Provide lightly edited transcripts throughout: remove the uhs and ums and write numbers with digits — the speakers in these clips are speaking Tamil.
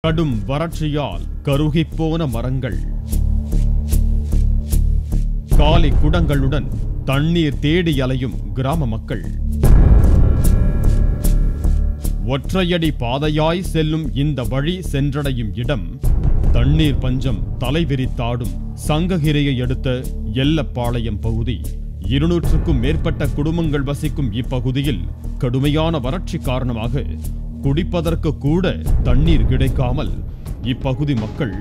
கடும் வறட்சியால் கருகிப்போன மரங்கள், காலி குடங்களுடன் தண்ணீர் தேடி அலையும் கிராம மக்கள், ஒற்றையடி பாதையாய் செல்லும் இந்த வழி சென்றடையும் இடம் தண்ணீர் பஞ்சம் தலைவிரித்தாடும் சங்ககிரியை அடுத்த எல்லப்பாளையம் பகுதி. 200க்கும் மேற்பட்ட குடும்பங்கள் வசிக்கும் இப்பகுதியில் கடுமையான வறட்சி காரணமாக குடிப்பதற்கு கூட தண்ணீர் கிடைக்காமல் இப்பகுதி மக்கள்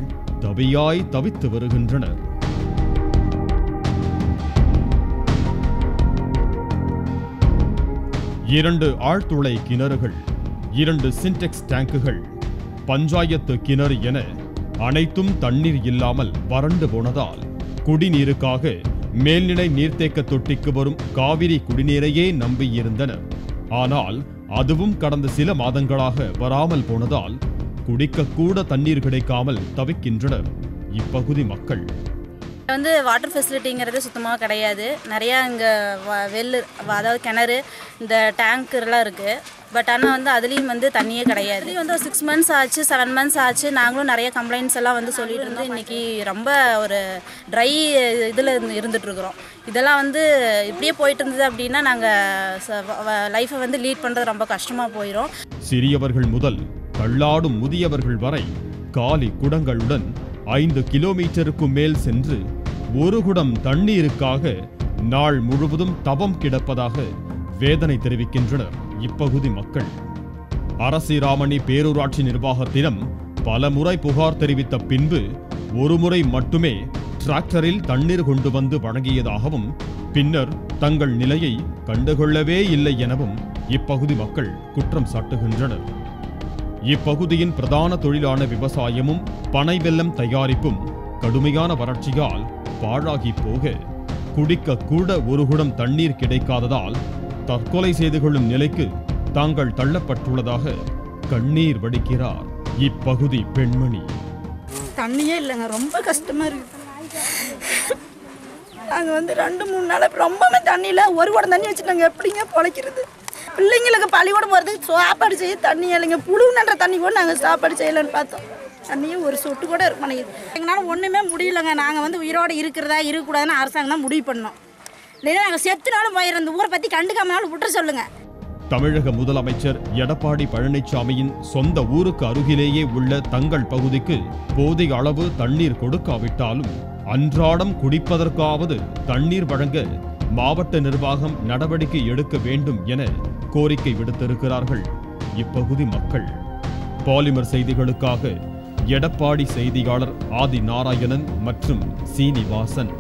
தவியாய் தவித்து வருகின்றனர். இரண்டு ஆழ்துளை கிணறுகள், 2 சின்டெக்ஸ் டேங்குகள், பஞ்சாயத்து கிணறு என அனைத்தும் தண்ணீர் இல்லாமல் வறண்டு போனதால் குடிநீருக்காக மேல்நிலை நீர்த்தேக்க தொட்டிக்கு வரும் காவிரி குடிநீரையே நம்பியிருந்தனர். ஆனால் அதுவும் கடந்த சில மாதங்களாக வராமல் போனதால் குடிக்க கூட தண்ணீர் கிடைக்காமல் தவிக்கின்றனர் இப்பகுதி மக்கள். வாட்டர் ஃபெசிலிட்டிங்கிறது சுத்தமாக கிடையாது. நிறையா இங்கே வெள்ளு, அதாவது கிணறு, இந்த டேங்க்லாம் இருக்குது. பட் ஆனால் அதுலேயும் தண்ணியே கிடையாது. இதுலேயும் 6 months ஆச்சு, 7 months ஆச்சு. நாங்களும் நிறைய கம்ப்ளைண்ட்ஸ் எல்லாம் சொல்லிட்டு இருந்தோம். இன்றைக்கி ரொம்ப ஒரு ட்ரை இதில் இருந்துகிட்ருக்குறோம். இதெல்லாம் இப்படியே போயிட்டு இருந்தது அப்படின்னா நாங்கள் லைஃப்பை லீட் பண்ணுறது ரொம்ப கஷ்டமாக போயிடும். சிறியவர்கள் முதல் தள்ளாடும் முதியவர்கள் வரை காலி குடங்களுடன் 5 கிலோமீட்டருக்கு மேல் சென்று ஒரு குடம் தண்ணீருக்காக நாள் முழுவதும் தவம் கிடப்பதாக வேதனை தெரிவிக்கின்றனர் இப்பகுதி மக்கள். அரசிராமணி பேரூராட்சி நிர்வாகத்திடம் பல முறை புகார் தெரிவித்த பின்பு ஒரு முறை மட்டுமே டிராக்டரில் தண்ணீர் கொண்டு வந்து வழங்கியதாகவும் பின்னர் தங்கள் நிலையை கண்டுகொள்ளவே இல்லை எனவும் இப்பகுதி மக்கள் குற்றம் சாட்டுகின்றனர். இப்பகுதியின் பிரதான தொழிலான விவசாயமும் பனை வெல்லம் தயாரிப்பும் கடுமையான வறட்சியால் பாழாகி போக குடிக்க கூட ஒரு குடம் தண்ணீர் கிடைக்காததால் தற்கொலை செய்து கொள்ளும் நிலைக்கு தாங்கள் தள்ளப்பட்டுள்ளதாக கண்ணீர் வடிக்கிறார் இப்பகுதி பெண்மணி. தண்ணியே இல்லைங்க, ரொம்ப கஷ்டமா இருக்கு. நாங்கள் 2-3 நாள் ரொம்பவே தண்ணியில் ஒரு குடம் தண்ணி வச்சு நாங்கள் எப்படிங்க பொழைக்கிறது? பிள்ளைங்களுக்கு பள்ளிக்கூடம் போகிறதுக்கு சாப்பாடு செய்ய தண்ணி இல்லைங்க. புழு நன்ற தண்ணி கூட நாங்கள் சாப்பாடு செய்யலைன்னு பார்த்தோம். தண்ணியும் ஒரு சொட்டு கூட இருக்க மாட்டேங்குது. எங்களால் ஒன்றுமே முடியலைங்க. நாங்கள் உயிரோடு இருக்கிறதா இருக்கக்கூடாதுன்னு அரசாங்கம் தான் முடிவு பண்ணோம். இல்லைன்னா நாங்கள் செத்துனாலும் போயிடும். இந்த ஊரை பற்றி கண்டுக்காமனாலும் விட்டுற சொல்லுங்கள். தமிழக முதலமைச்சர் எடப்பாடி பழனிசாமியின் சொந்த ஊருக்கு அருகிலேயே உள்ள தங்கள் பகுதிக்கு போதிய அளவு தண்ணீர் கொடுக்காவிட்டாலும் அன்றாடம் குடிப்பதற்காவது தண்ணீர் வழங்க மாவட்ட நிர்வாகம் நடவடிக்கை எடுக்க வேண்டும் என கோரிக்கை விடுத்திருக்கிறார்கள் இப்பகுதி மக்கள். பாலிமர் செய்திகளுக்காக எடப்பாடி செய்தியாளர் ஆதி நாராயணன் மற்றும் சீனிவாசன்.